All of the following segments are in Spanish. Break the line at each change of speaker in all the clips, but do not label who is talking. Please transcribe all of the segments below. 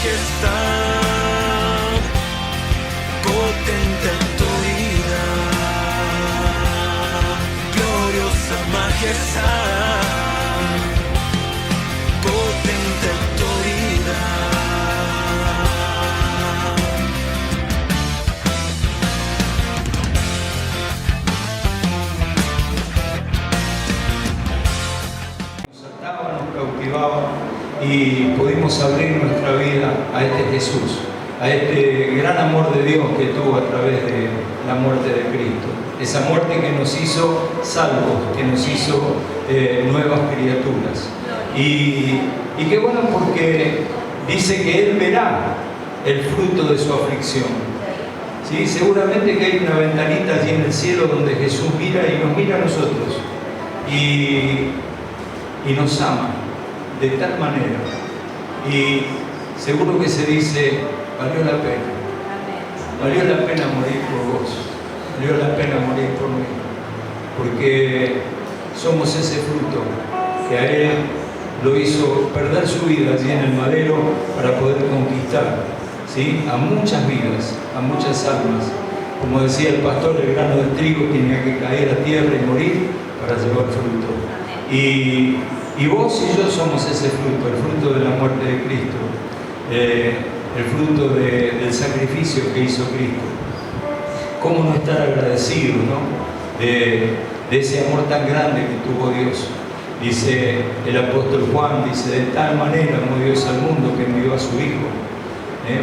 majestad, potente autoridad, gloriosa majestad, potente autoridad.
Nos ataba, nos cautivaba y pudimos abrir nuestra vida a este Jesús, a este gran amor de Dios que tuvo a través de la muerte de Cristo. Esa muerte que nos hizo salvos, que nos hizo nuevas criaturas. Y qué bueno, porque dice que Él verá el fruto de su aflicción. ¿Sí? Seguramente que hay una ventanita allí en el cielo donde Jesús mira y nos mira a nosotros y nos ama de tal manera. Y seguro que se dice, valió la pena. Valió la pena morir por vos. Valió la pena morir por mí. Porque somos ese fruto que a Él lo hizo perder su vida allí en el madero para poder conquistar, ¿sí?, a muchas vidas, a muchas almas. Como decía el pastor, el grano de trigo tenía que caer a tierra y morir para llevar fruto. Y vos y yo somos ese fruto, el fruto de la muerte de Cristo, el fruto del sacrificio que hizo Cristo. ¿Cómo no estar agradecido, no?, de ese amor tan grande que tuvo Dios? Dice el apóstol Juan, dice, de tal manera amó Dios al mundo que envió a su Hijo,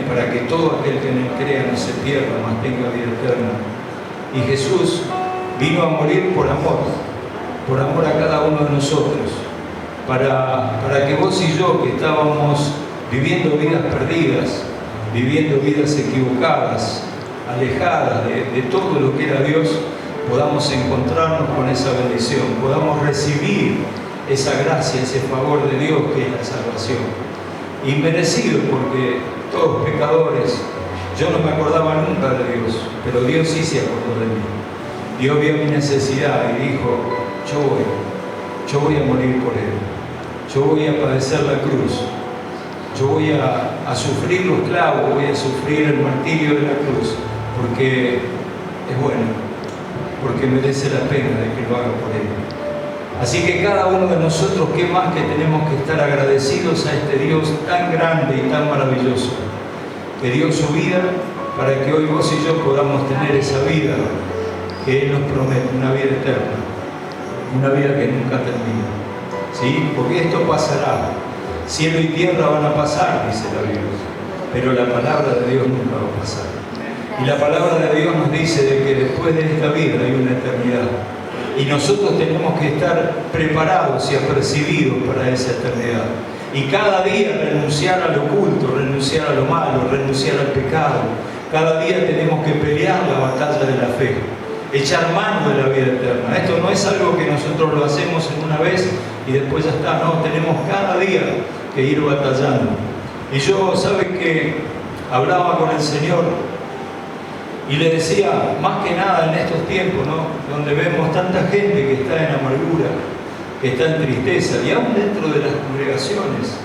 para que todo aquel que en Él crea no se pierda, mas tenga vida eterna. Y Jesús vino a morir por amor a cada uno de nosotros, para que vos y yo, que estábamos viviendo vidas perdidas, viviendo vidas equivocadas, alejadas de todo lo que era Dios, podamos encontrarnos con esa bendición, podamos recibir esa gracia, ese favor de Dios que es la salvación. Inmerecido, porque todos pecadores, yo no me acordaba nunca de Dios, pero Dios sí se acordó de mí. Dios vio mi necesidad y dijo, yo voy a morir por Él, yo voy a padecer la cruz, yo voy a sufrir los clavos, voy a sufrir el martirio de la cruz, porque es bueno, porque merece la pena de que lo haga por Él. Así que cada uno de nosotros, ¿qué más que tenemos que estar agradecidos a este Dios tan grande y tan maravilloso, que dio su vida para que hoy vos y yo podamos tener esa vida que Él nos promete, una vida eterna, una vida que nunca termina, ¿sí? Porque esto pasará, cielo y tierra van a pasar, dice la Biblia, pero la palabra de Dios nunca va a pasar. Y la palabra de Dios nos dice de que después de esta vida hay una eternidad. Y nosotros tenemos que estar preparados y apercibidos para esa eternidad. Y cada día renunciar al oculto, renunciar a lo malo, renunciar al pecado. Cada día tenemos que pelear la batalla de la fe, echar mano de la vida eterna. Esto no es algo que nosotros lo hacemos en una vez y después ya está. No, tenemos cada día que ir batallando. Y yo, ¿sabe qué? Hablaba con el Señor y le decía, más que nada en estos tiempos, ¿no?, donde vemos tanta gente que está en amargura, que está en tristeza, y aún dentro de las congregaciones,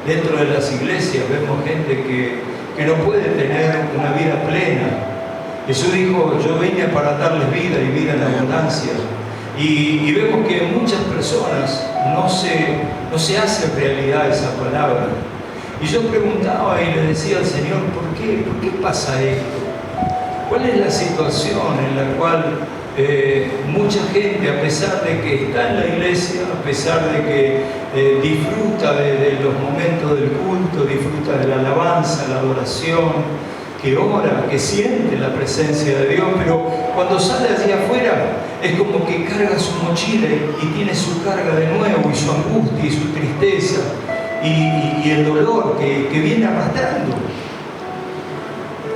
dentro de las iglesias, vemos gente que no puede tener una vida plena. Jesús dijo, yo vine para darles vida y vida en abundancia. Y vemos que en muchas personas no se hace realidad esa palabra. Y yo preguntaba y le decía al Señor, ¿por qué pasa esto? ¿Cuál es la situación en la cual mucha gente, a pesar de que está en la iglesia, a pesar de que disfruta de los momentos del culto, disfruta de la alabanza, la adoración, que ora, que siente la presencia de Dios, pero cuando sale allí afuera es como que carga su mochila y tiene su carga de nuevo, y su angustia y su tristeza y el dolor que viene arrastrando?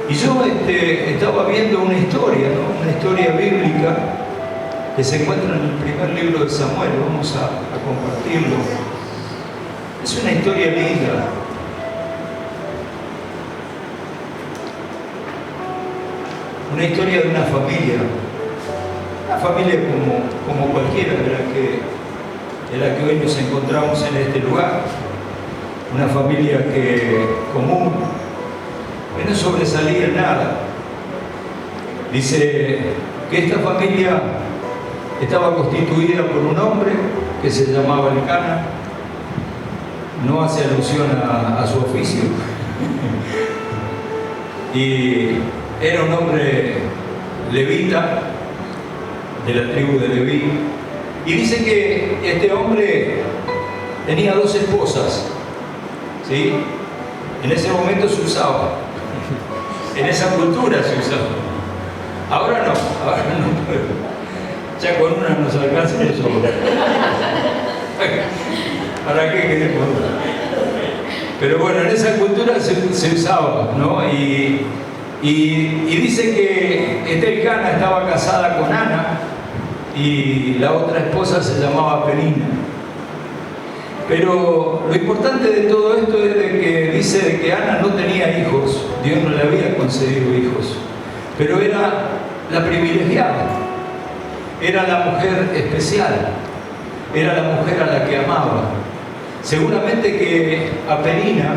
Y yo estaba viendo una historia, ¿no?, una historia bíblica que se encuentra en el primer libro de Samuel. Vamos a compartirlo. Es una historia linda. Una historia de una familia como cualquiera de la que hoy nos encontramos en este lugar. una familia común, que no sobresalía en nada. Dice que esta familia estaba constituida por un hombre que se llamaba Elcana. No hace alusión a su oficio. Y era un hombre levita, de la tribu de Leví. Y dice que este hombre tenía 2 esposas. ¿Sí? En ese momento se usaba. En esa cultura se usaba. Ahora no. Ya con una nos alcanza eso. ¿Para qué queremos? Pero bueno, en esa cultura se usaba, ¿no? Y dice que Elcana estaba casada con Ana y la otra esposa se llamaba Penina. Pero lo importante de todo esto es de que dice de que Ana no tenía hijos, Dios no le había concedido hijos, pero era la privilegiada, era la mujer especial, era la mujer a la que amaba. Seguramente que a Penina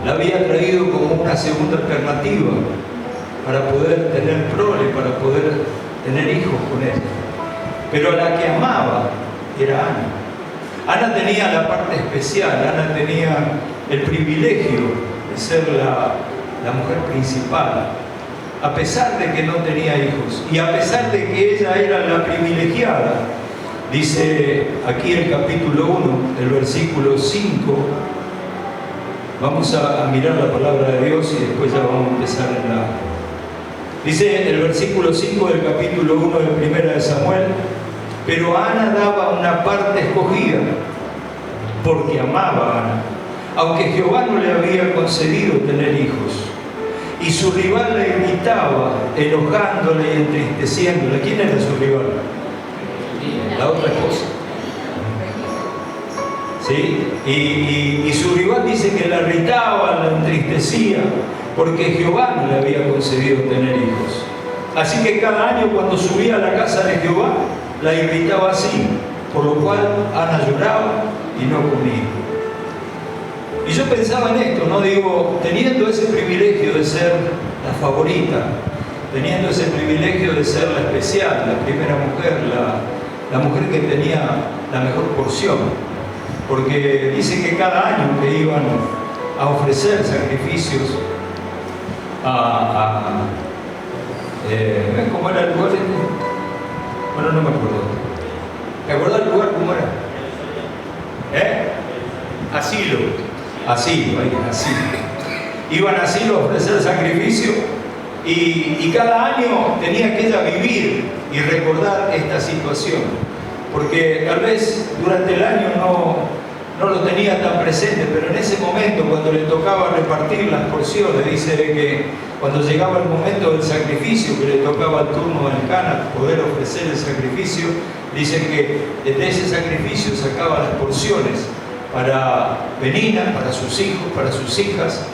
la había traído como una segunda alternativa para poder tener prole, para poder tener hijos con ella. Pero a la que amaba era Ana. Ana tenía la parte especial, Ana tenía el privilegio de ser la mujer principal, a pesar de que no tenía hijos y a pesar de que ella era la privilegiada. Dice aquí el capítulo 1, el versículo 5, vamos a mirar la palabra de Dios y después ya vamos a empezar en la... Dice el versículo 5 del capítulo 1 de Primera de Samuel: pero Ana daba una parte escogida, porque amaba a Ana, aunque Jehová no le había concedido tener hijos. Y su rival la irritaba, enojándola y entristeciéndola. ¿Quién era su rival? La otra esposa. ¿Sí? Y su rival dice que la irritaba, la entristecía, porque Jehová no le había concedido tener hijos. Así que cada año cuando subía a la casa de Jehová, la irritaba así, por lo cual Ana lloraba y no comía. Y yo pensaba en esto, ¿no? Digo, teniendo ese privilegio de ser la favorita, teniendo ese privilegio de ser la especial, la primera mujer, la mujer que tenía la mejor porción, porque dice que cada año que iban a ofrecer sacrificios ¿cómo era el lugar? Bueno, no me acuerdo. ¿Te acuerdas del lugar cómo era? Asilo. Asilo. Iban a asilo a ofrecer sacrificio y cada año tenía que ella vivir y recordar esta situación, porque tal vez durante el año no lo tenía tan presente, pero en ese momento cuando le tocaba repartir las porciones, dice que cuando llegaba el momento del sacrificio, que le tocaba el turno del Elcana poder ofrecer el sacrificio, dice que de ese sacrificio sacaba las porciones para Penina, para sus hijos, para sus hijas,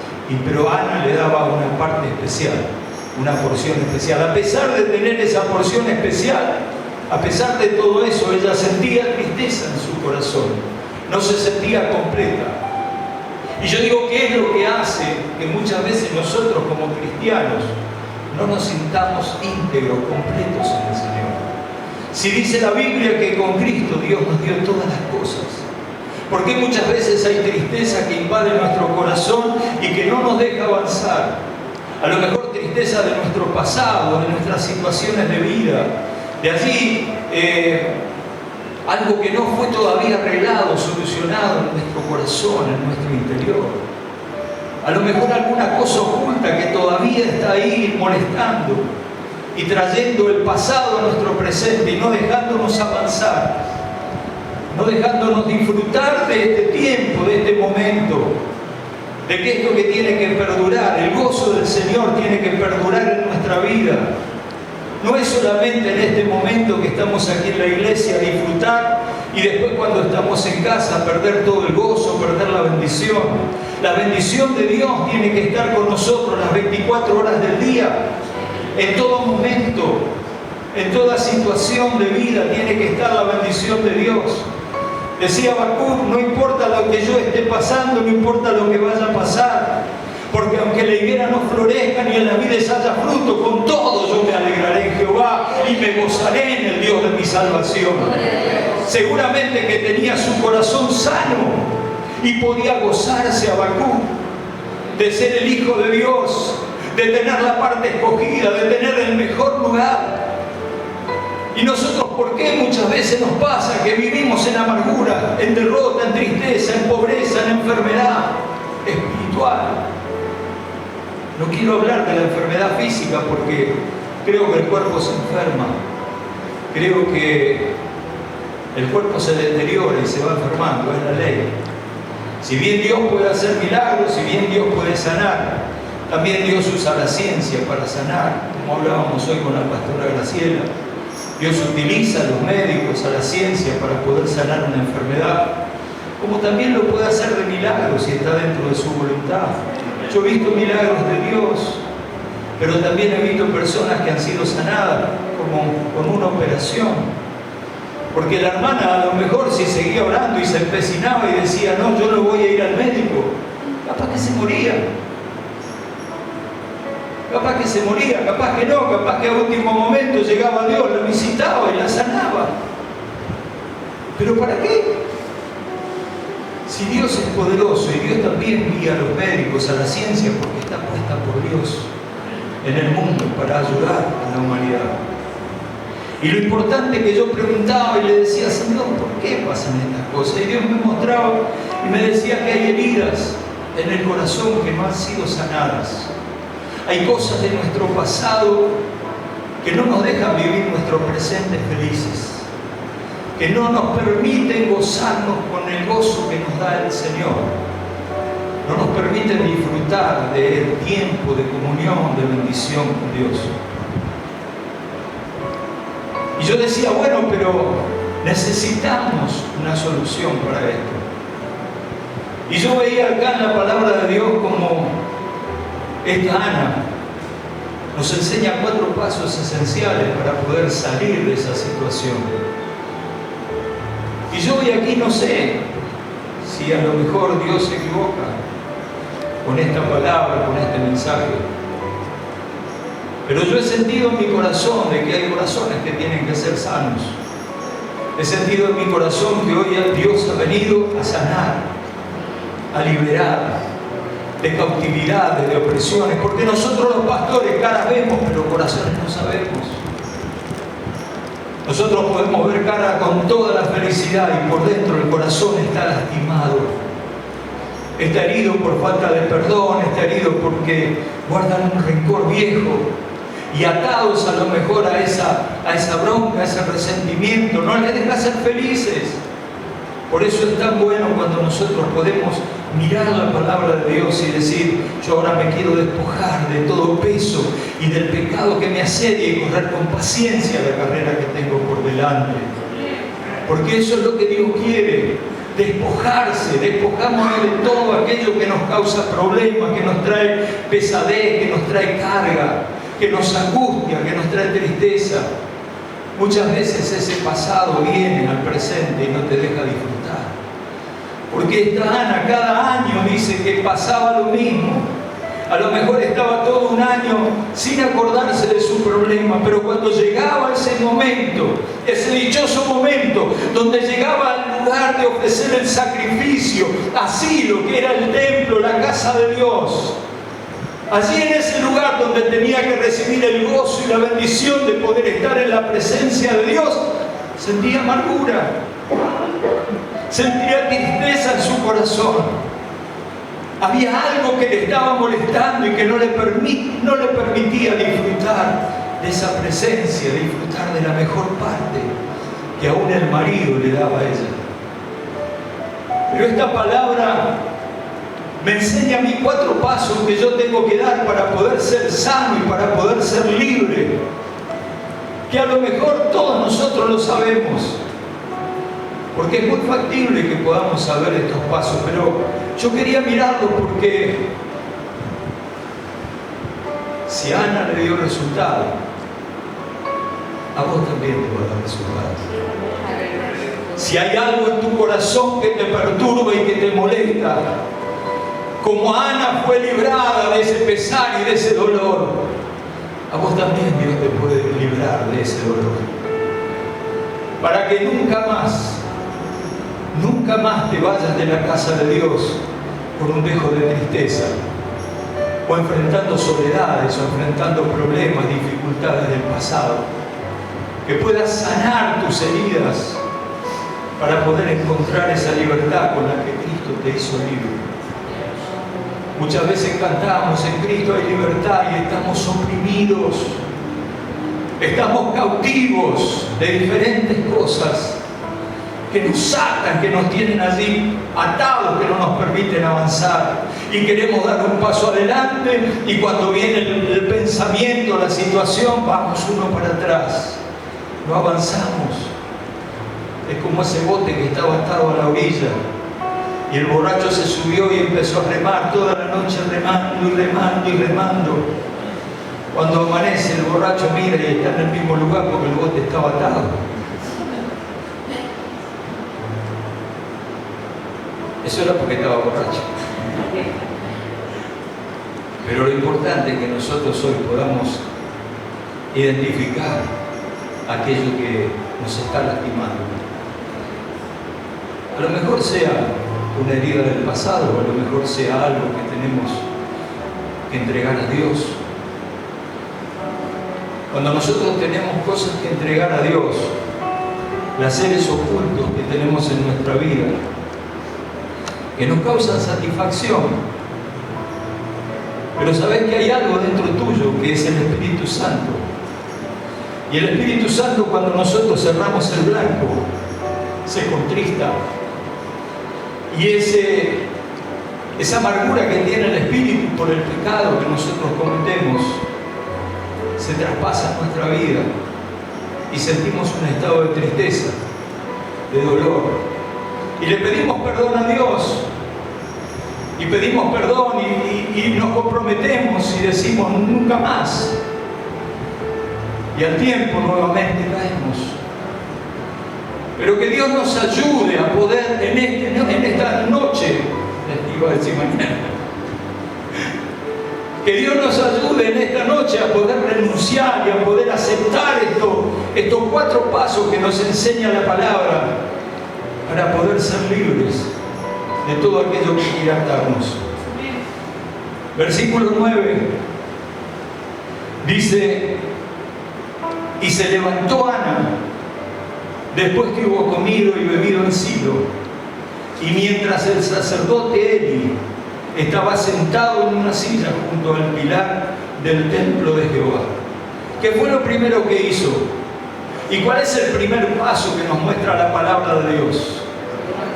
pero Ana le daba una parte especial, una porción especial. A pesar de tener esa porción especial, a pesar de todo eso, ella sentía tristeza en su corazón, no se sentía completa. Y yo digo, ¿qué es lo que hace que muchas veces nosotros como cristianos no nos sintamos íntegros, completos en el Señor? Si dice la Biblia que con Cristo Dios nos dio todas las cosas, ¿por qué muchas veces hay tristeza que invade nuestro corazón y que no nos deja avanzar? A lo mejor tristeza de nuestro pasado, de nuestras situaciones de vida, de allí algo que no fue todavía arreglado, solucionado en nuestro corazón, en nuestro interior. A lo mejor alguna cosa oculta que todavía está ahí molestando y trayendo el pasado a nuestro presente y no dejándonos avanzar, no dejándonos disfrutar de este tiempo, de este momento, de que esto que tiene que perdurar, el gozo del Señor tiene que perdurar en nuestra vida. No es solamente en este momento que estamos aquí en la iglesia a disfrutar y después cuando estamos en casa perder todo el gozo, perder la bendición. La bendición de Dios tiene que estar con nosotros las 24 horas del día, en todo momento, en toda situación de vida tiene que estar la bendición de Dios. Decía Habacuc, no importa lo que yo esté pasando, no importa lo que vaya a pasar, porque aunque la higuera no florezca ni en la vides haya fruto, con todo yo me alegraré en Jehová y me gozaré en el Dios de mi salvación. Seguramente que tenía su corazón sano y podía gozarse Habacuc de ser el Hijo de Dios, de tener la parte escogida, de tener el mejor lugar. Y nosotros, ¿por qué muchas veces nos pasa que vivimos en amargura, en derrota, en tristeza, en pobreza, en enfermedad espiritual? No quiero hablar de la enfermedad física porque creo que el cuerpo se enferma. Creo que el cuerpo se deteriora y se va enfermando, es la ley. Si bien Dios puede hacer milagros, si bien Dios puede sanar, también Dios usa la ciencia para sanar, como hablábamos hoy con la pastora Graciela. Dios utiliza a los médicos, a la ciencia para poder sanar una enfermedad, como también lo puede hacer de milagros si está dentro de su voluntad. Yo he visto milagros de Dios, pero también he visto personas que han sido sanadas como con una operación. Porque la hermana a lo mejor si seguía orando y se empecinaba y decía, no, yo no voy a ir al médico, capaz que se moría. Capaz que se moría, capaz que no, capaz que a último momento llegaba Dios, la visitaba y la sanaba. ¿Pero para qué? Si Dios es poderoso y Dios también envía a los médicos, a la ciencia, porque está puesta por Dios en el mundo para ayudar a la humanidad. Y lo importante que yo preguntaba y le decía, Señor, ¿por qué pasan estas cosas? Y Dios me mostraba y me decía que hay heridas en el corazón que no han sido sanadas. Hay cosas de nuestro pasado que no nos dejan vivir nuestro presente felices, que no nos permiten gozarnos con el gozo que nos da el Señor, no nos permiten disfrutar del tiempo de comunión, de bendición con Dios. Y yo decía, bueno, pero necesitamos una solución para esto. Y yo veía acá en la palabra de Dios como esta Ana nos enseña 4 pasos esenciales para poder salir de esa situación. Y yo hoy aquí no sé si a lo mejor Dios se equivoca con esta palabra, con este mensaje. Pero yo he sentido en mi corazón de que hay corazones que tienen que ser sanos. He sentido en mi corazón que hoy Dios ha venido a sanar, a liberar de cautividades, de opresiones, porque nosotros los pastores caras vemos, pero corazones no sabemos. Nosotros podemos ver cara con toda la felicidad y por dentro el corazón está lastimado, está herido por falta de perdón, está herido porque guardan un rencor viejo y atados a lo mejor a esa bronca, a ese resentimiento, no les deja ser felices. Por eso es tan bueno cuando nosotros podemos mirar la palabra de Dios y decir, yo ahora me quiero despojar de todo peso y del pecado que me asedia y correr con paciencia la carrera que tengo por delante. Porque eso es lo que Dios quiere, despojarse, despojámonos de todo aquello que nos causa problemas, que nos trae pesadez, que nos trae carga, que nos angustia, que nos trae tristeza. Muchas veces ese pasado viene al presente y no te deja disfrutar. Porque esta Ana cada año dice que pasaba lo mismo. A lo mejor estaba todo un año sin acordarse de su problema, pero cuando llegaba ese momento, ese dichoso momento, donde llegaba al lugar de ofrecer el sacrificio, así lo que era el templo, la casa de Dios, allí en ese lugar donde tenía que recibir el gozo y la bendición de poder estar en la presencia de Dios, sentía amargura, sentía tristeza en su corazón. Había algo que le estaba molestando y que no le permitía disfrutar de esa presencia, disfrutar de la mejor parte que aún el marido le daba a ella. Pero esta palabra me enseña a mí 4 pasos que yo tengo que dar para poder ser sano y para poder ser libre. Que a lo mejor todos nosotros lo sabemos. Porque es muy factible que podamos saber estos pasos, pero yo quería mirarlo porque si a Ana le dio resultado, a vos también te va a dar resultados. Si hay algo en tu corazón que te perturba y que te molesta, como Ana fue librada de ese pesar y de ese dolor, a vos también Dios te puede librar de ese dolor. Para que nunca más te vayas de la casa de Dios por un dejo de tristeza, o enfrentando soledades, o enfrentando problemas, dificultades del pasado. Que puedas sanar tus heridas para poder encontrar esa libertad con la que Cristo te hizo libre. Muchas veces cantamos, en Cristo hay libertad, y estamos oprimidos, estamos cautivos de diferentes cosas que nos atan, que nos tienen allí atados, que no nos permiten avanzar, y queremos dar un paso adelante, y cuando viene el pensamiento, la situación, vamos uno para atrás, no avanzamos. Es como ese bote que estaba atado a la orilla, y el borracho se subió y empezó a remar toda la noche, remando y remando y remando. Cuando amanece, el borracho mira y está en el mismo lugar porque el bote estaba atado. Eso era porque estaba borracho. Pero lo importante es que nosotros hoy podamos identificar aquello que nos está lastimando. A lo mejor sea una herida del pasado, o a lo mejor sea algo que tenemos que entregar a Dios. Cuando nosotros tenemos cosas que entregar a Dios, placeres ocultos que tenemos en nuestra vida, que nos causan satisfacción, pero sabes que hay algo dentro tuyo que es el Espíritu Santo. Y el Espíritu Santo, cuando nosotros cerramos el blanco, se contrista. Y esa amargura que tiene el Espíritu por el pecado que nosotros cometemos, se traspasa en nuestra vida y sentimos un estado de tristeza, de dolor. Y le pedimos perdón a Dios. Y pedimos perdón y nos comprometemos y decimos nunca más. Y al tiempo nuevamente caemos. Pero que Dios nos ayude a poder en esta noche, iba a decir mañana, que Dios nos ayude en esta noche a poder renunciar y a poder aceptar estos 4 pasos que nos enseña la palabra para poder ser libres de todo aquello que quiera atarnos. Versículo 9 dice: y se levantó Ana después que hubo comido y bebido en Silo, y mientras el sacerdote Eli estaba sentado en una silla junto al pilar del templo de Jehová. ¿Qué fue lo primero que hizo? ¿Y cuál es el primer paso que nos muestra la palabra de Dios?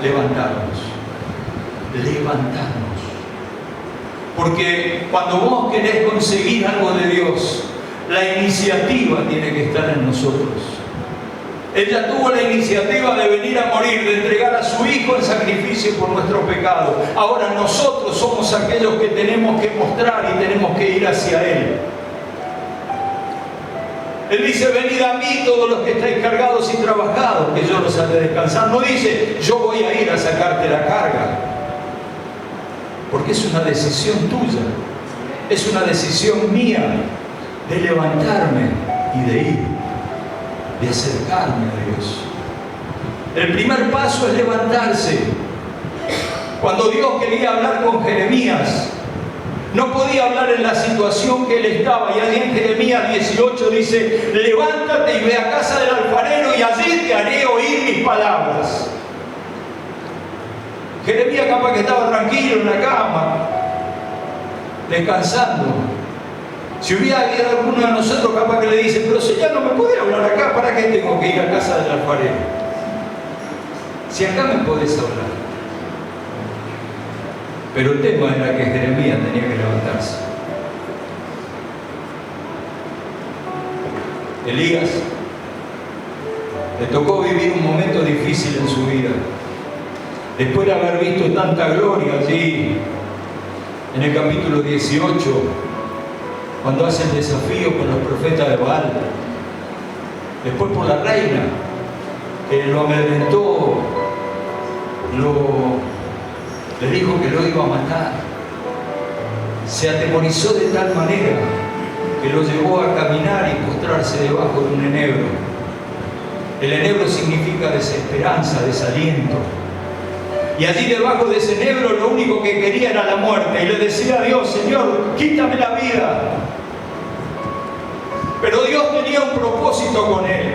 Levantarnos. Levantarnos. Porque cuando vos querés conseguir algo de Dios, la iniciativa tiene que estar en nosotros. Ella tuvo la iniciativa de venir a morir, de entregar a su Hijo en sacrificio por nuestro pecado. Ahora nosotros somos aquellos que tenemos que mostrar y tenemos que ir hacia Él. Él dice: venid a mí todos los que estáis cargados y trabajados, que yo los haré descansar. No dice: yo voy a ir a sacarte la carga. Porque es una decisión tuya. Es una decisión mía de levantarme y de ir, de acercarme a Dios. El primer paso es levantarse. Cuando Dios quería hablar con Jeremías, no podía hablar en la situación que él estaba. Y allí en Jeremías 18 dice: levántate y ve a casa del alfarero y allí te haré oír mis palabras. Jeremías capaz que estaba tranquilo en la cama, descansando. Si hubiera habido alguno de nosotros capaz que le dice: pero Señor, no me puede hablar acá, ¿para qué tengo que ir a casa del alfarero? Si acá me podés hablar. Pero el tema era que Jeremías tenía que levantarse. Elías le tocó vivir un momento difícil en su vida. Después de haber visto tanta gloria allí, en el capítulo 18, cuando hace el desafío con los profetas de Baal, después por la reina, lo amedrentó, le dijo que lo iba a matar. Se atemorizó de tal manera que lo llevó a caminar y postrarse debajo de un enebro. El enebro significa desesperanza, desaliento. Y allí debajo de ese enebro lo único que quería era la muerte. Y le decía a Dios: Señor, quítame la vida. Pero Dios tenía un propósito con él.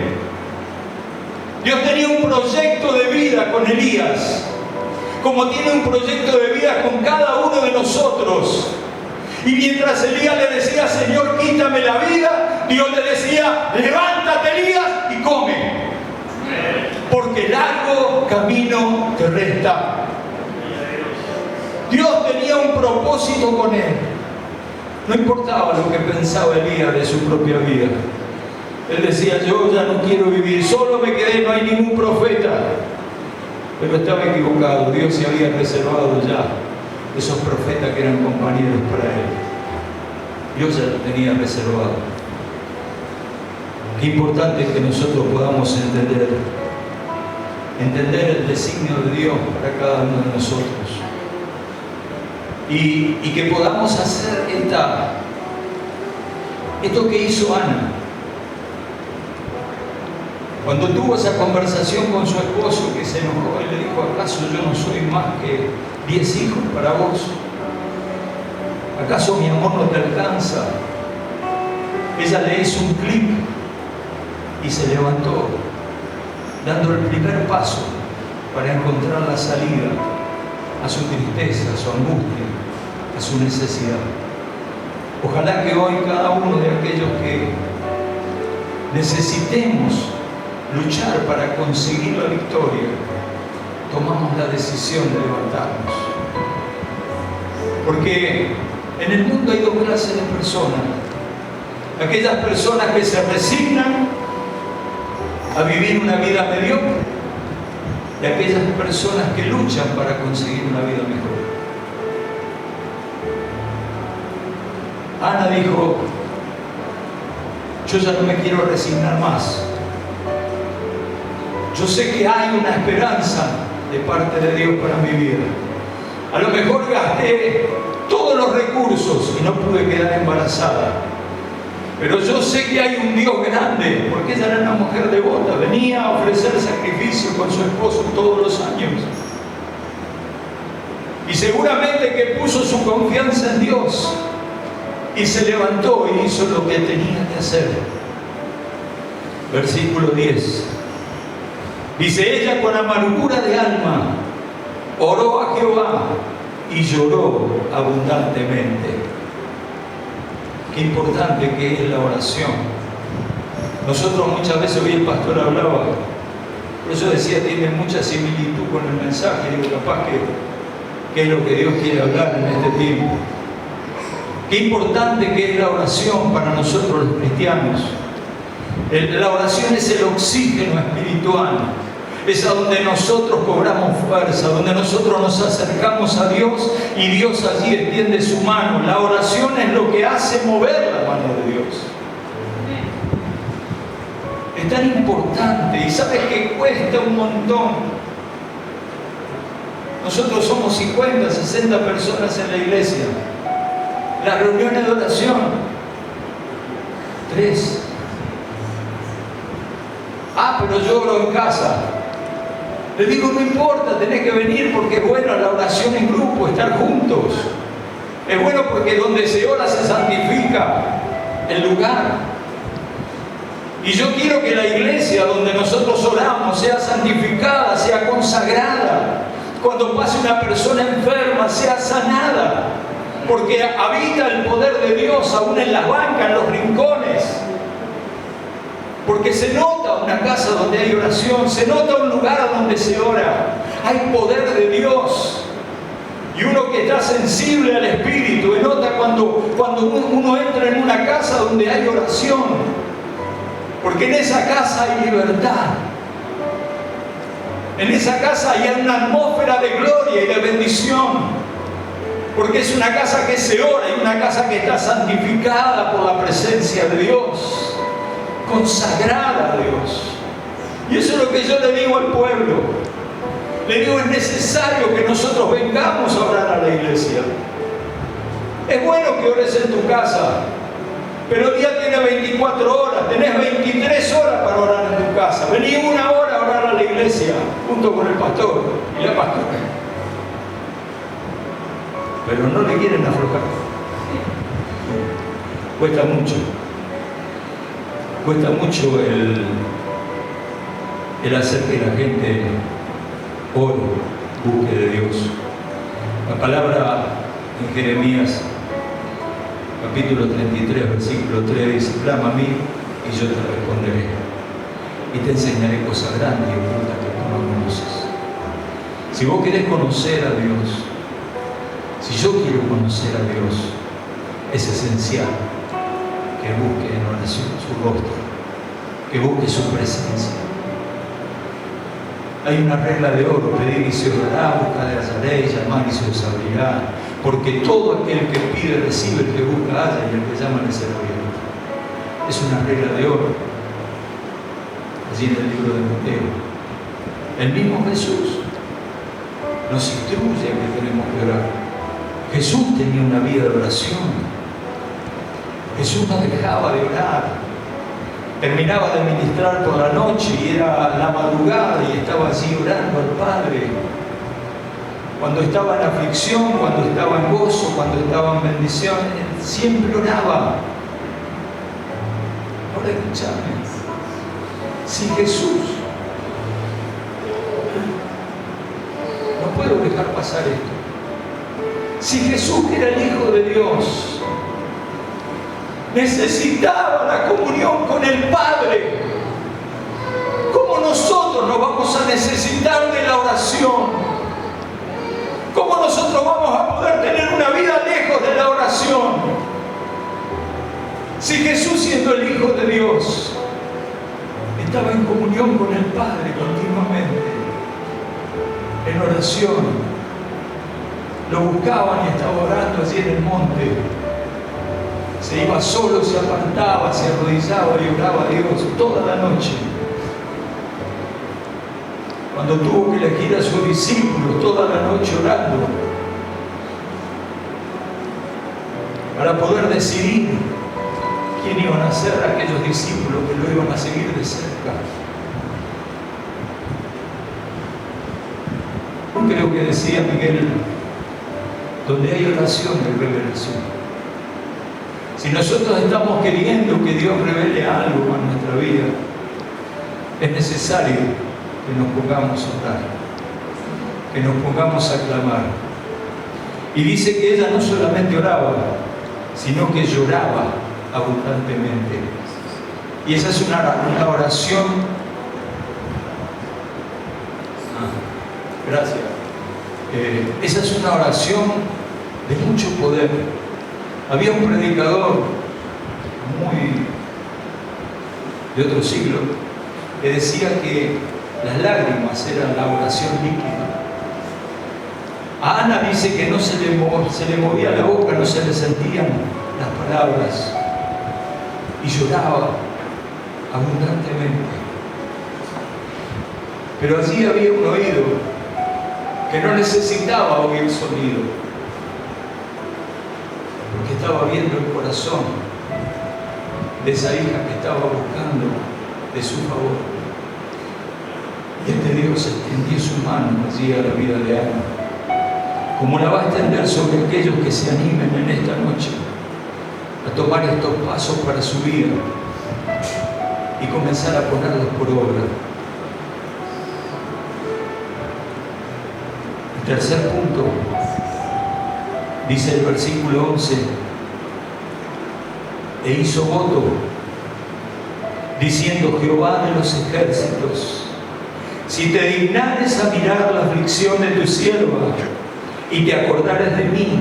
Dios tenía un proyecto de vida con Elías, como tiene un proyecto de vida con cada uno de nosotros. Y mientras Elías le decía: Señor, quítame la vida, Dios le decía: levántate, Elías, y come, porque largo camino te resta. Dios tenía un propósito con él. No importaba lo que pensaba Elías de su propia vida. Él decía: yo ya no quiero vivir, solo me quedé, no hay ningún profeta. Pero estaba equivocado. Dios se había reservado ya esos profetas que eran compañeros para él. Dios ya lo tenía reservado. Qué importante es que nosotros podamos entender el designio de Dios para cada uno de nosotros. Y que podamos hacer esto que hizo Ana. Cuando tuvo esa conversación con su esposo, que se enojó y le dijo: ¿acaso yo no soy más que 10 hijos para vos? ¿Acaso mi amor no te alcanza? Ella le hizo un clic y se levantó, dando el primer paso para encontrar la salida a su tristeza, a su angustia, a su necesidad. Ojalá que hoy cada uno de aquellos que necesitemos luchar para conseguir la victoria, tomamos la decisión de levantarnos. Porque en el mundo hay dos clases de personas: aquellas personas que se resignan a vivir una vida mediocre y aquellas personas que luchan para conseguir una vida mejor. Ana dijo: yo ya no me quiero resignar más. Yo sé que hay una esperanza de parte de Dios para mi vida. A lo mejor gasté todos los recursos y no pude quedar embarazada, pero yo sé que hay un Dios grande, porque ella era una mujer devota, venía a ofrecer sacrificio con su esposo todos los años, y seguramente que puso su confianza en Dios y se levantó y hizo lo que tenía que hacer. Versículo 10 dice: ella con amargura de alma oró a Jehová y lloró abundantemente. Qué importante que es la oración. Nosotros muchas veces, hoy el pastor hablaba, por eso decía, tiene mucha similitud con el mensaje. Digo, capaz que es lo que Dios quiere hablar en este tiempo. Qué importante que es la oración para nosotros los cristianos. La oración es el oxígeno espiritual. Es a donde nosotros cobramos fuerza, donde nosotros nos acercamos a Dios y Dios allí extiende su mano. La oración es lo que hace mover la mano de Dios. Es tan importante, y sabes que cuesta un montón. Nosotros somos 50, 60 personas en la iglesia. Las reuniones de oración, 3. Pero yo oro en casa. Le digo: no importa, tenés que venir, porque es bueno la oración en grupo, estar juntos. Es bueno porque donde se ora se santifica el lugar. Y yo quiero que la iglesia donde nosotros oramos sea santificada, sea consagrada. Cuando pase una persona enferma, sea sanada. Porque habita el poder de Dios aún en las bancas, en los rincones. Porque se nota una casa donde hay oración, se nota un lugar donde se ora. Hay poder de Dios. Y uno que está sensible al Espíritu, y nota cuando uno entra en una casa donde hay oración. Porque en esa casa hay libertad. En esa casa hay una atmósfera de gloria y de bendición. Porque es una casa que se ora y una casa que está santificada por la presencia de Dios. Consagrada a Dios. Y eso es lo que yo le digo al pueblo. Le digo, es necesario que nosotros vengamos a orar a la iglesia. Es bueno que ores en tu casa, pero el día tiene 24 horas, tenés 23 horas para orar en tu casa. Vení 1 hora a orar a la iglesia, junto con el pastor y la pastora. Pero no le quieren aflojar. Cuesta mucho. Cuesta mucho el hacer que la gente ore, busque de Dios. La palabra en Jeremías capítulo 33, versículo 3 dice: clama a mí y yo te responderé y te enseñaré cosas grandes y ocultas que tú no conoces. Si vos querés conocer a Dios, si yo quiero conocer a Dios, es esencial que busque en oración su rostro, que busque su presencia. Hay una regla de oro: pedir y se os dará, buscar y hallaréis, llamar y se os abrirá, porque todo aquel que pide recibe, el que busca halla, y el que llama le será abierto. Es una regla de oro, allí en el libro de Mateo. El mismo Jesús nos instruye a que tenemos que orar. Jesús tenía una vida de oración. Jesús no dejaba de orar. Terminaba de ministrar por la noche y era la madrugada y estaba allí orando al Padre. Cuando estaba en aflicción, cuando estaba en gozo, cuando estaba en bendición, él siempre oraba. Ahora escuchame, si Jesús, no puedo dejar pasar esto, si Jesús, que era el Hijo de Dios, necesitaba la comunión con el Padre, ¿cómo nosotros nos vamos a necesitar de la oración? ¿Cómo nosotros vamos a poder tener una vida lejos de la oración? Si Jesús, siendo el Hijo de Dios, estaba en comunión con el Padre continuamente, en oración, lo buscaban y estaba orando allí en el monte. Se iba solo, se apartaba, se arrodillaba y oraba a Dios toda la noche. Cuando tuvo que elegir a sus discípulos, toda la noche orando, para poder decidir quién iban a ser aquellos discípulos que lo iban a seguir de cerca. Yo creo que decía Miguel, donde hay oración hay revelación. Si nosotros estamos queriendo que Dios revele algo en nuestra vida, es necesario que nos pongamos a orar, que nos pongamos a clamar. Y dice que ella no solamente oraba, sino que lloraba abundantemente. Y esa es una oración. Gracias. Esa es una oración de mucho poder. Había un predicador de otro siglo que decía que las lágrimas eran la oración líquida. A Ana dice que no se le movía la boca, no se le sentían las palabras y lloraba abundantemente. Pero allí había un oído que no necesitaba oír sonido, porque estaba viendo el corazón de esa hija que estaba buscando de su favor. Y este Dios extendió su mano allí a la vida de Ana, como la va a extender sobre aquellos que se animen en esta noche a tomar estos pasos para su vida y comenzar a ponerlos por obra. El tercer punto, dice el versículo 11, e hizo voto, diciendo: Jehová de los ejércitos, si te dignares a mirar la aflicción de tu sierva, y te acordares de mí,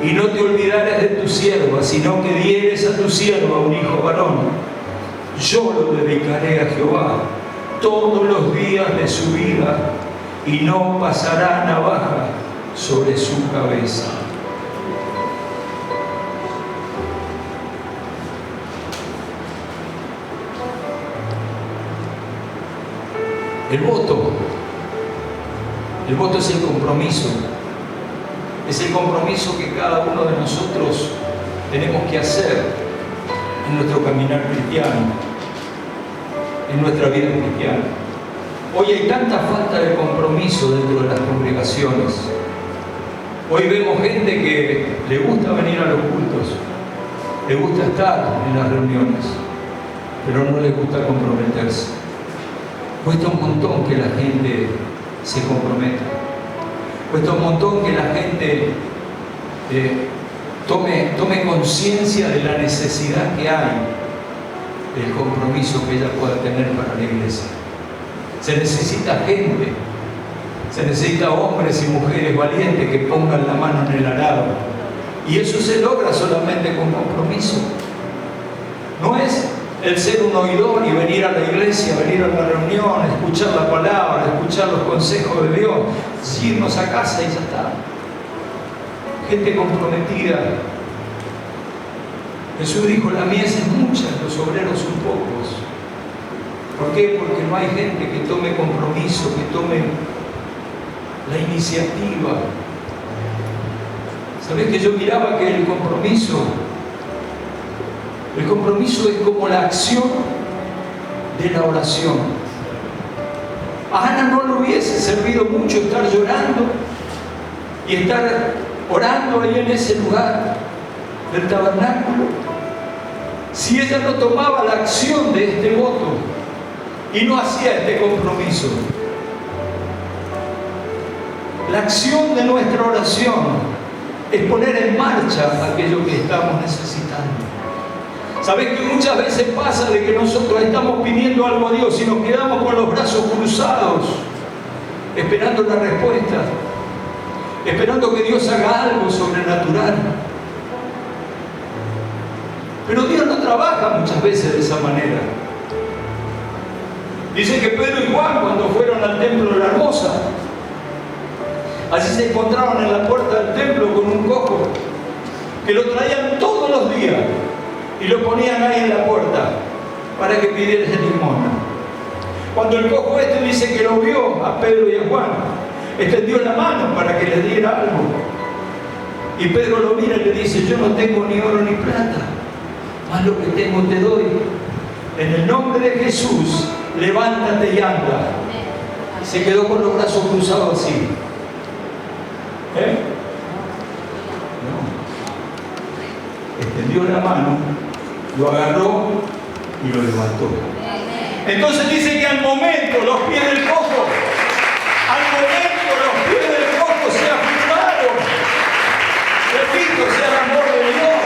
y no te olvidares de tu sierva, sino que dieres a tu sierva un hijo varón, yo lo dedicaré a Jehová todos los días de su vida, y no pasará navaja sobre su cabeza. El voto es el compromiso. Es el compromiso que cada uno de nosotros tenemos que hacer en nuestro caminar cristiano, en nuestra vida cristiana. Hoy hay tanta falta de compromiso dentro de las congregaciones. Hoy vemos gente que le gusta venir a los cultos, le gusta estar en las reuniones, pero no le gusta comprometerse. Cuesta un montón que la gente se comprometa. Cuesta un montón que la gente tome conciencia de la necesidad que hay del compromiso que ella pueda tener para la iglesia. Se necesita gente, se necesita hombres y mujeres valientes que pongan la mano en el arado. Y eso se logra solamente con compromiso. No es el ser un oidor y venir a la iglesia, venir a la reunión, escuchar la palabra, escuchar los consejos de Dios, irnos a casa y ya está. Gente comprometida. Jesús dijo, la mies es mucha, los obreros son pocos. ¿Por qué? Porque no hay gente que tome compromiso, que tome la iniciativa. ¿Sabés que yo miraba que el compromiso es como la acción de la oración? A Ana no le hubiese servido mucho estar llorando y estar orando ahí en ese lugar del tabernáculo si ella no tomaba la acción de este voto y no hacía este compromiso. La acción de nuestra oración es poner en marcha aquello que estamos necesitando. ¿Sabés que muchas veces pasa de que nosotros estamos pidiendo algo a Dios y nos quedamos con los brazos cruzados, esperando la respuesta, esperando que Dios haga algo sobrenatural? Pero Dios no trabaja muchas veces de esa manera. Dice que Pedro y Juan, cuando fueron al templo de la Hermosa, allí se encontraron en la puerta del templo con un cojo que lo traían todos los días y lo ponían ahí en la puerta para que pidiera limosna. Cuando el cojo dice que lo vio a Pedro y a Juan, extendió la mano para que le diera algo. Y Pedro lo mira y le dice, yo no tengo ni oro ni plata, mas lo que tengo te doy. En el nombre de Jesús, levántate y anda. Y se quedó con los brazos cruzados así. No. Extendió la mano, lo agarró y lo levantó. Entonces dice que al momento los pies del cojo, se afirmaron. Repito, sea el amor de Dios.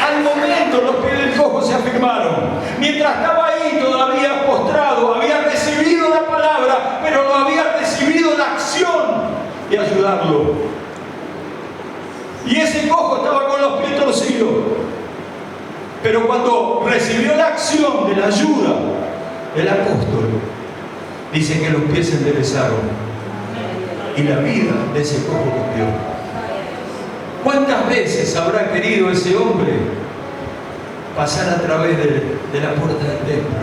Al momento los pies del cojo se afirmaron. Mientras estaba ahí todavía postrado, había recibido la palabra, pero no había recibido la acción de ayudarlo. Y ese cojo estaba con los pies torcidos. Pero cuando recibió la acción de la ayuda del apóstol, dice que los pies se enderezaron y la vida de ese cojo cambió. ¿Cuántas veces habrá querido ese hombre pasar a través de la puerta del templo?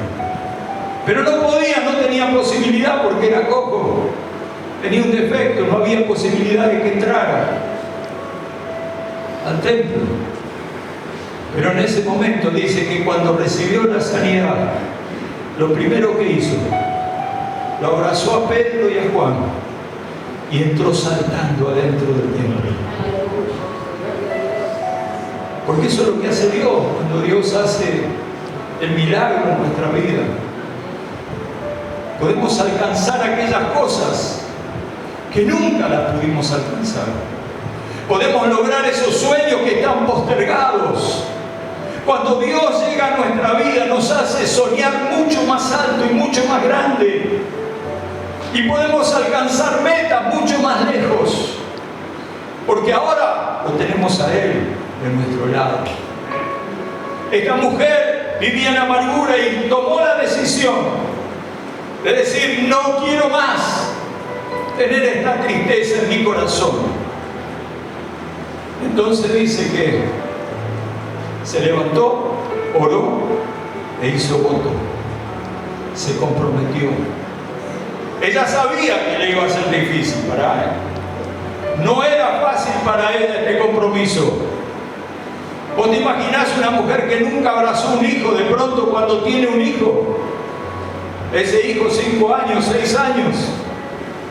Pero no podía, no tenía posibilidad porque era cojo. Tenía un defecto, no había posibilidad de que entrara al templo. Pero en ese momento dice que cuando recibió la sanidad, lo primero que hizo, lo abrazó a Pedro y a Juan y entró saltando adentro del templo. Porque eso es lo que hace Dios cuando Dios hace el milagro en nuestra vida. Podemos alcanzar aquellas cosas que nunca las pudimos alcanzar. Podemos lograr esos sueños que están postergados. Cuando Dios llega a nuestra vida nos hace soñar mucho más alto y mucho más grande. Y podemos alcanzar metas mucho más lejos. Porque ahora lo tenemos a Él de nuestro lado. Esta mujer vivía en amargura y tomó la decisión de decir, no quiero más tener esta tristeza en mi corazón. Entonces dice que se levantó, oró e hizo voto. Se comprometió. Ella sabía que le iba a ser difícil para él. No era fácil para ella este compromiso. ¿Vos te imaginás una mujer que nunca abrazó un hijo, de pronto cuando tiene un hijo, ese hijo 5 años, 6 años,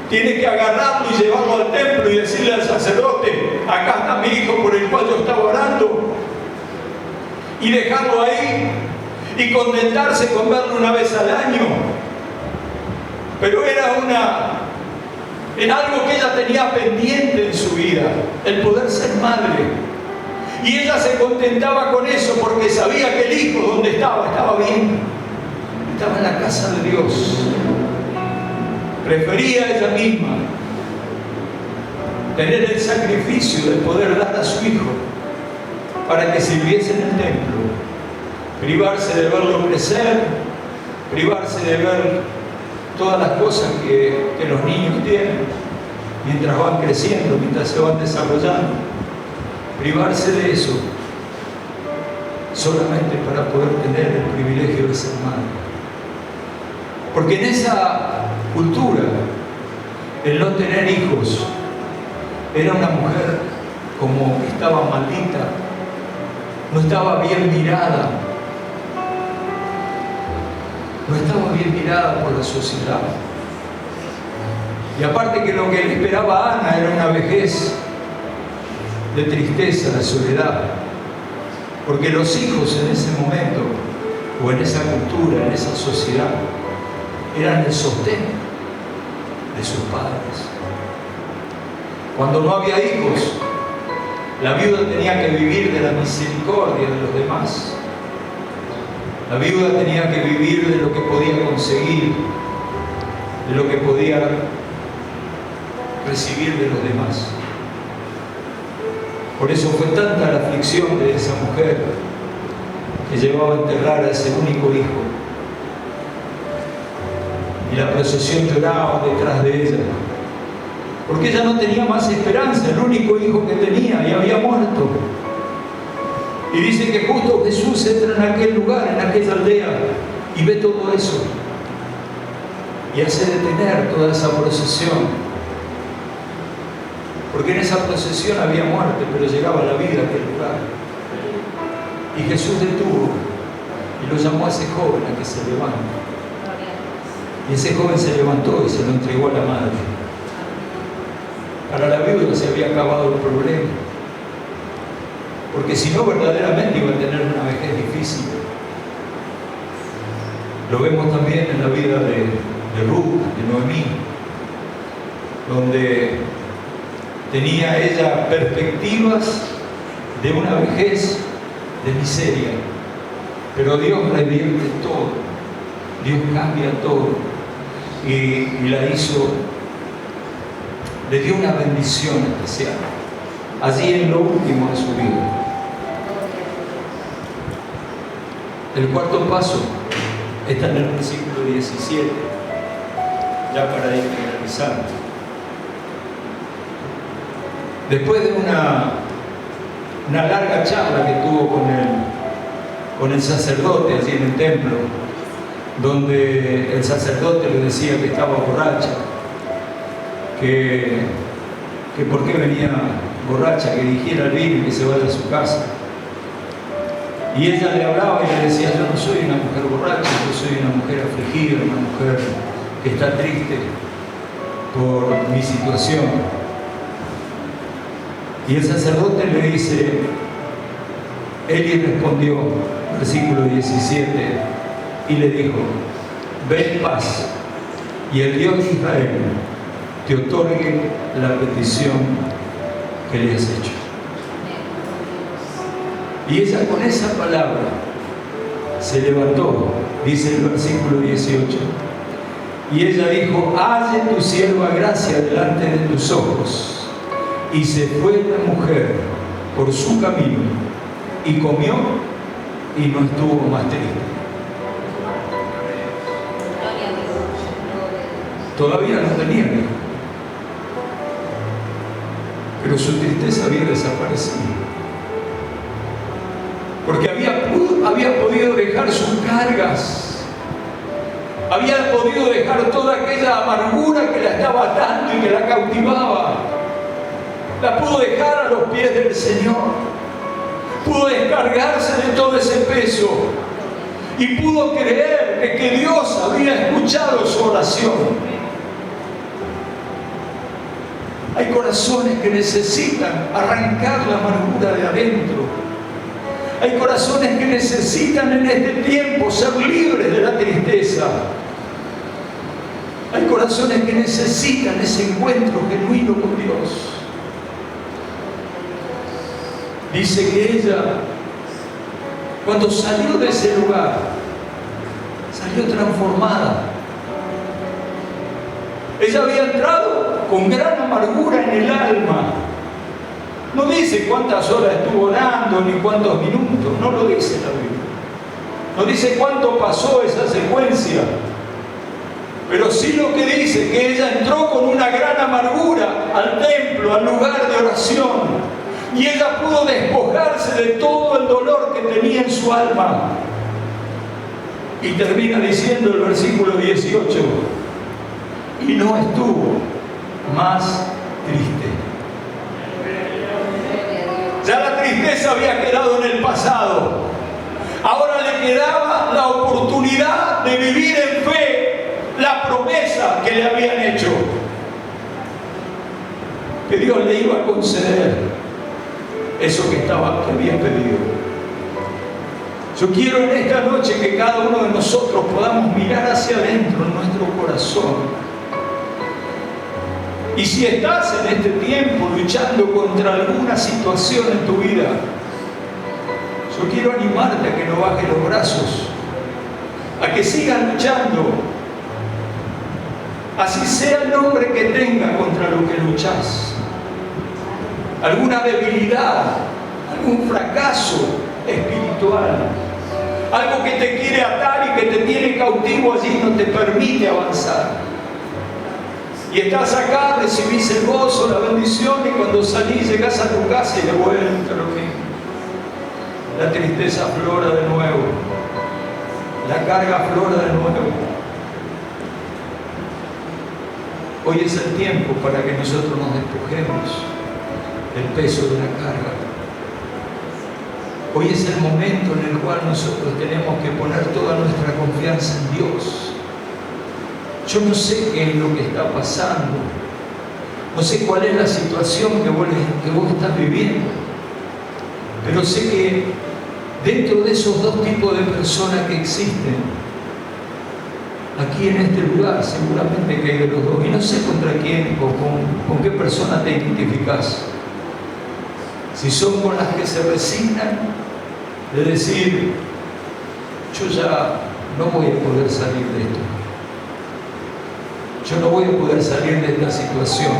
tiene que agarrarlo y llevarlo al templo y decirle al sacerdote, acá está mi hijo por el cual yo estaba orando, y dejarlo ahí y contentarse con verlo una vez al año? Pero era algo que ella tenía pendiente en su vida, el poder ser madre. Y ella se contentaba con eso porque sabía que el hijo donde estaba bien. Estaba en la casa de Dios. Prefería ella misma tener el sacrificio de poder dar a su hijo para que sirviese en el templo. Privarse de verlo crecer, privarse de ver todas las cosas que los niños tienen mientras van creciendo, mientras se van desarrollando. Privarse de eso solamente para poder tener el privilegio de ser madre. Porque en esa cultura, el no tener hijos era una mujer como que estaba maldita, no estaba bien mirada, no estaba bien mirada por la sociedad. Y aparte que lo que le esperaba a Ana era una vejez de tristeza, de soledad, porque los hijos en ese momento, o en esa cultura, en esa sociedad, eran el sostén de sus padres. Cuando no había hijos, la viuda tenía que vivir de la misericordia de los demás. La viuda tenía que vivir de lo que podía conseguir, de lo que podía recibir de los demás. Por eso fue tanta la aflicción de esa mujer que llevaba a enterrar a ese único hijo. Y la procesión lloraba detrás de ella, porque ella no tenía más esperanza, el único hijo que tenía, y había muerto. Y dice que justo Jesús entra en aquel lugar, en aquella aldea, y ve todo eso, y hace detener toda esa procesión. Porque en esa procesión había muerte, pero llegaba la vida a aquel lugar. Y Jesús detuvo y lo llamó a ese joven a que se levante. Y ese joven se levantó y se lo entregó a la madre. Para la viuda se había acabado el problema. Porque si no, verdaderamente iba a tener una vejez difícil. Lo vemos también en la vida de Ruth, de Noemí, donde tenía ella perspectivas de una vejez de miseria, pero Dios revierte todo, Dios cambia todo y la hizo, le dio una bendición especial allí en lo último de su vida. El cuarto paso está en el versículo 17, ya para ir finalizando. Después de una larga charla que tuvo con el sacerdote allí en el templo, donde el sacerdote le decía que estaba borracha, que por qué venía borracha, que dijera el vino y que se vaya a su casa. Y ella le hablaba y le decía, yo no soy una mujer borracha, yo soy una mujer afligida, una mujer que está triste por mi situación. Y el sacerdote le dice, Eli respondió, versículo 17, y le dijo, ve en paz, y el Dios de Israel te otorgue la petición que le has hecho. Y ella con esa palabra se levantó, dice el versículo 18, y ella dijo, halle tu sierva gracia delante de tus ojos. Y se fue la mujer por su camino y comió y no estuvo más triste. Todavía no tenía hijo, pero su tristeza había desaparecido. Porque había podido dejar sus cargas, Había podido dejar toda aquella amargura que la estaba atando y que la cautivaba. La pudo dejar a los pies del Señor. Pudo descargarse de todo ese peso. Y pudo creer que Dios había escuchado su oración. Hay corazones que necesitan arrancar la amargura de adentro. Hay corazones que necesitan en este tiempo ser libres de la tristeza. Hay corazones que necesitan ese encuentro genuino con Dios. Dice que ella, cuando salió de ese lugar, salió transformada. Ella había entrado con gran amargura en el alma. No dice cuántas horas estuvo orando ni cuántos minutos, no lo dice la Biblia. No dice cuánto pasó esa secuencia. Pero sí lo que dice, que ella entró con una gran amargura al templo, al lugar de oración. Y ella pudo despojarse de todo el dolor que tenía en su alma. Y termina diciendo el versículo 18, y no estuvo más triste. Ya la tristeza había quedado en el pasado. Ahora le quedaba la oportunidad de vivir en fe la promesa que le habían hecho. Que Dios le iba a conceder eso que había pedido. Yo quiero en esta noche que cada uno de nosotros podamos mirar hacia adentro en nuestro corazón. Y si estás en este tiempo luchando contra alguna situación en tu vida, yo quiero animarte a que no bajes los brazos, a que sigas luchando, así sea el nombre que tenga contra lo que luchas. Alguna debilidad, algún fracaso espiritual, algo que te quiere atar y que te tiene cautivo allí, no te permite avanzar. Y estás acá, recibís el gozo, la bendición, y cuando salís llegás a tu casa y de vuelta lo mismo. La tristeza aflora de nuevo, la carga aflora de nuevo. Hoy es el tiempo para que nosotros nos despojemos del peso de la carga. Hoy es el momento en el cual nosotros tenemos que poner toda nuestra confianza en Dios. Yo no sé qué es lo que está pasando, no sé cuál es la situación que vos estás viviendo, pero sé que dentro de esos dos tipos de personas que existen, aquí en este lugar seguramente que hay de los dos, y no sé contra quién o con qué persona te identificás. Si son con las que se resignan de decir, yo ya no voy a poder salir de esto. Yo no voy a poder salir de esta situación.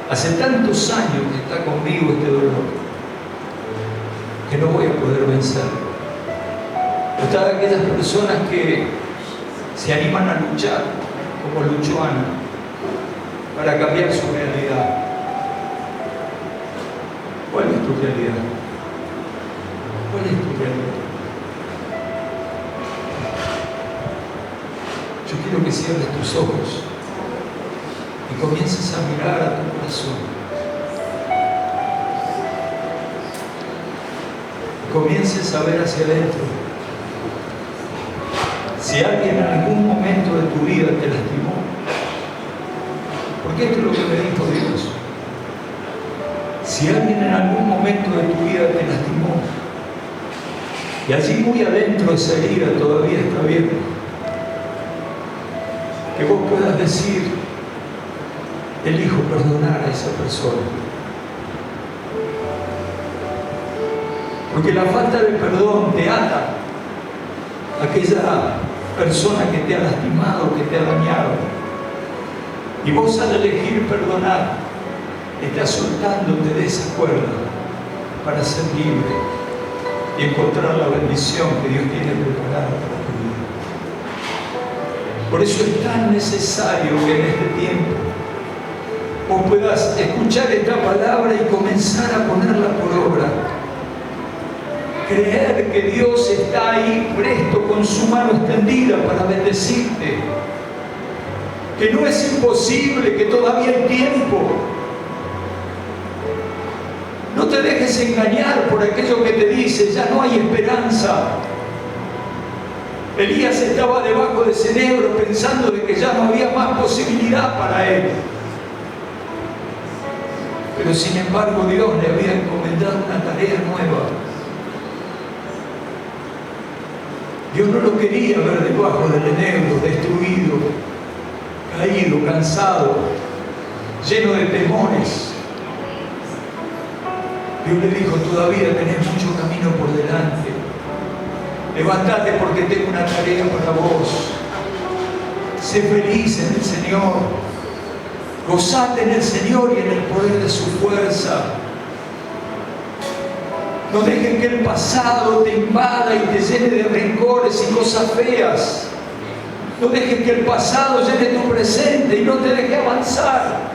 Hace tantos años que está conmigo este dolor, que no voy a poder vencer. Están aquellas personas que se animan a luchar, como luchó Ana, para cambiar su realidad. ¿Cuál es tu realidad? ¿Cuál es tu realidad? Yo quiero que cierres tus ojos y comiences a mirar a tu corazón. Comiences a ver hacia adentro. Si alguien en algún momento de tu vida te lastimó, porque esto es lo que me dijo Dios. Si alguien en algún momento de tu vida te lastimó, y allí muy adentro esa herida todavía está abierta, que vos puedas decir, elijo perdonar a esa persona. Porque la falta de perdón te ata a aquella persona que te ha lastimado, que te ha dañado. Y vos al elegir perdonar, estás soltándote de esa cuerda para ser libre y encontrar la bendición que Dios tiene preparada para tu vida. Por eso es tan necesario que en este tiempo vos puedas escuchar esta palabra y comenzar a ponerla por obra. Creer que Dios está ahí presto con su mano extendida para bendecirte. Que no es imposible, que todavía hay tiempo. No te dejes engañar por aquello que te dice, ya no hay esperanza. Elías estaba debajo de ese nebro pensando de que ya no había más posibilidad para él. Pero sin embargo Dios le había encomendado una tarea nueva. Dios no lo quería ver debajo del enebro, destruido, caído, cansado, lleno de temores. Dios le dijo, todavía tenés mucho camino por delante. Levántate porque tengo una tarea para vos. Sé feliz en el Señor. Gozate en el Señor y en el poder de su fuerza. No dejes que el pasado te invada y te llene de rencores y cosas feas. No dejes que el pasado llene tu presente y no te deje avanzar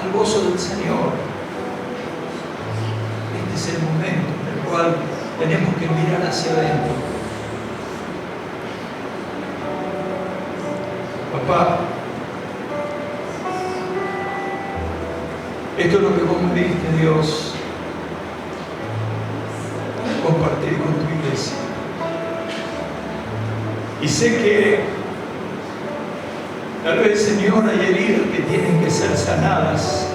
al gozo del Señor. Este es el momento en el cual tenemos que mirar hacia adentro. Papá, esto es lo que vos me diste, Dios, para compartir con tu iglesia. Y sé que tal vez, Señor, hay heridas que tienen que ser sanadas.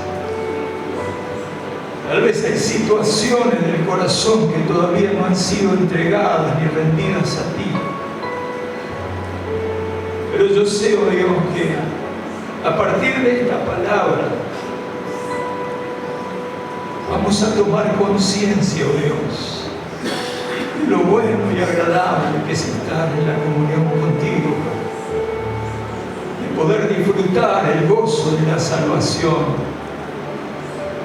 Tal vez hay situaciones del corazón que todavía no han sido entregadas ni rendidas a ti. Pero yo sé, oh Dios, que a partir de esta palabra vamos a tomar conciencia, oh Dios, de lo bueno y agradable que es estar en la comunión contigo, de poder disfrutar el gozo de la salvación,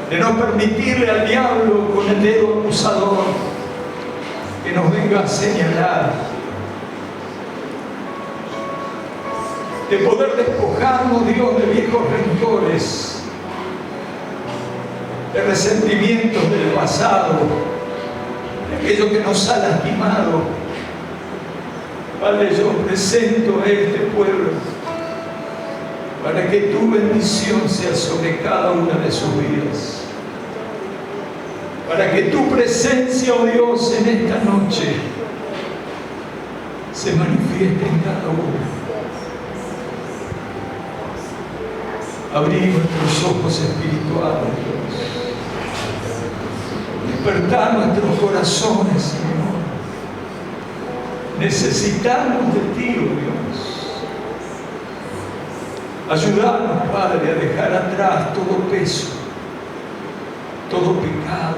de no permitirle al diablo con el dedo acusador que nos venga a señalar, de poder despojarnos, Dios, de viejos rencores, de resentimientos del pasado, de aquello que nos ha lastimado. Padre, yo presento a este pueblo para que tu bendición sea sobre cada una de sus vidas, para que tu presencia, oh Dios, en esta noche se manifieste en cada uno. Abrir nuestros ojos espirituales, Dios. Despertar nuestros corazones, Señor. Necesitamos de ti, oh Dios. Ayudarnos, Padre, a dejar atrás todo peso, todo pecado,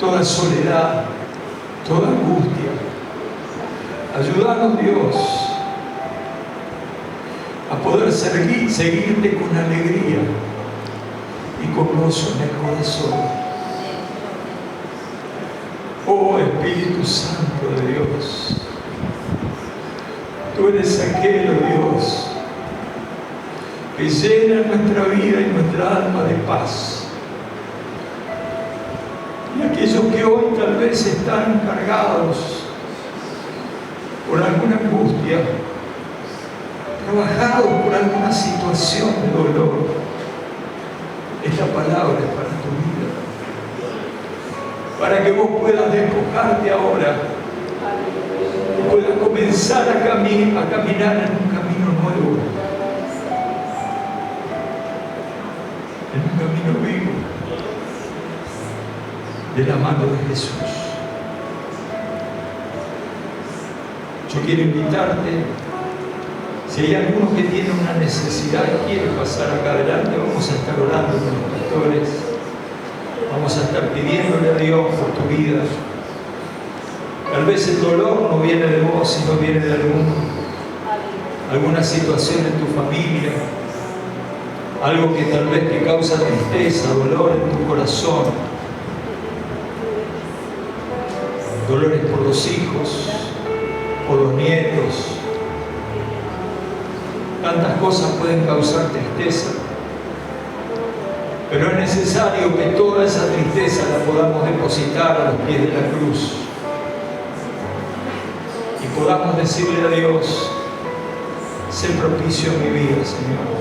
toda soledad, toda angustia. Ayudarnos, Dios, a poder seguirte con alegría y con gozo en el corazón. Oh Espíritu Santo de Dios, tú eres aquel, oh Dios, que llena nuestra vida y nuestra alma de paz. Y aquellos que hoy tal vez están cargados por alguna angustia, trabajados por alguna situación de dolor, esta palabra es para tu vida, para que vos puedas despojarte ahora y puedas comenzar a caminar en un camino nuevo, en un camino vivo, de la mano de Jesús. Yo quiero invitarte. Si hay alguno que tiene una necesidad y quiere pasar acá adelante, vamos a estar orando con los pastores. Vamos a estar pidiéndole a Dios por tu vida. Tal vez el dolor no viene de vos, sino viene de alguna situación en tu familia. Algo que tal vez te causa tristeza, dolor en tu corazón. Dolores por los hijos, por los nietos. Tantas cosas pueden causar tristeza. Pero es necesario que toda esa tristeza la podamos depositar a los pies de la cruz y podamos decirle a Dios: sé propicio en mi vida, Señor.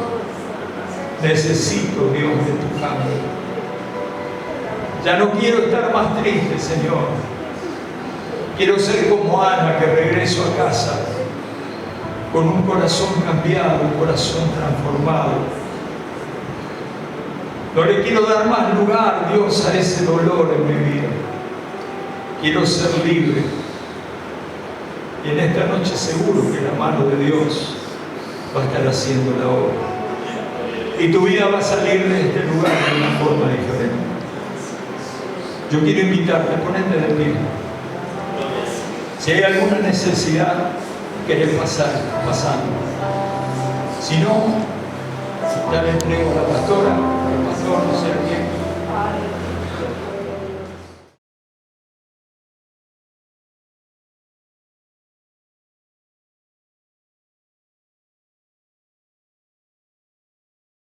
Necesito, Dios, de tu cambio. Ya no quiero estar más triste, Señor. Quiero ser como Ana, que regreso a casa con un corazón cambiado, un corazón transformado. No le quiero dar más lugar, Dios, a ese dolor en mi vida. Quiero ser libre. Y en esta noche seguro que la mano de Dios va a estar haciendo la obra. Y tu vida va a salir de este lugar de una forma diferente. Yo quiero invitarte, ponete de pie. Si hay alguna necesidad, querés pasando. Si no, ya le entrego a la pastora.